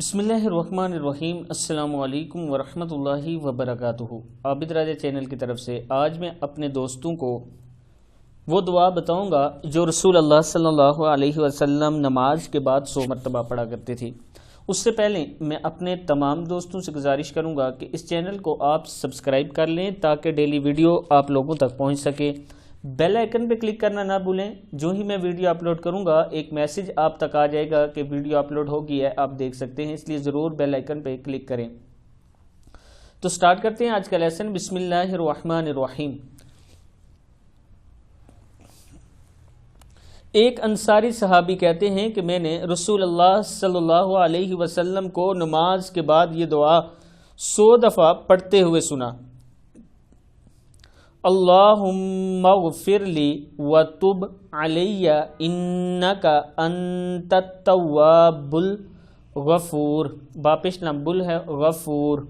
बिस्मिल्लाहिर्रहमानिर्रहीम। अस्सलामु अलैकुम वरहमतुल्लाहि वबरकातुहू। आबिद राजा चैनल की तरफ से आज मैं अपने दोस्तों को वो दुआ बताऊंगा जो रसूल अल्लाह सल्लल्लाहु अलैहि वसल्लम नमाज के बाद 100 मरतबा पढ़ा करते थे। उससे पहले मैं अपने तमाम दोस्तों से गुजारिश करूंगा कि इस चैनल को आप सब्सक्राइब कर लें ताकि डेली वीडियो आप लोगों तक पहुंच सके। बेल आइकन पे क्लिक करना ना भूलें। जो ही मैं वीडियो अपलोड करूंगा एक मैसेज आप तक आ जाएगा कि वीडियो अपलोड हो गई है, आप देख सकते हैं, इसलिए ज़रूर बेल आइकन पे क्लिक करें। तो स्टार्ट करते हैं आज का लेसन। बिस्मिल्लाहिर्रहमानिर्रहीम। एक अंसारी सहाबी कहते हैं कि मैंने रसूल अल्लाह सल्लल्लाहु अलैहि वसल्लम को नमाज के बाद ये दुआ 100 दफ़ा पढ़ते हुए सुना। अल्लाहुम्मा ग़फ़िरली व तुब अलैया इन्नका अंतत तव्वाबुल गफ़ूर। बापिश बुल है गफ़ूर।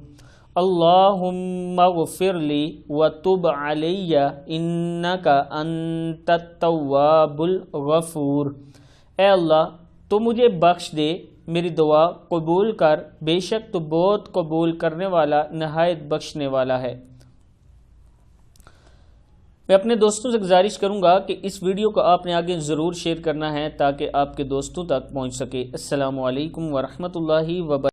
अल्लाहुम्मा ग़फ़िरली व तुब अलैया इन्नका अंतत तव्वाबुल गफ़ूर। ए अल्लाह, तो मुझे बख्श दे, मेरी दुआ कबूल कर, बेशक तो बहुत कबूल करने वाला, नहायत बख्शने वाला है। मैं अपने दोस्तों से गुजारिश करूंगा कि इस वीडियो को आपने आगे ज़रूर शेयर करना है ताकि आपके दोस्तों तक पहुंच सके। अस्सलामु अलैकुम वरहमतुल्लाहि वबरकातुहू।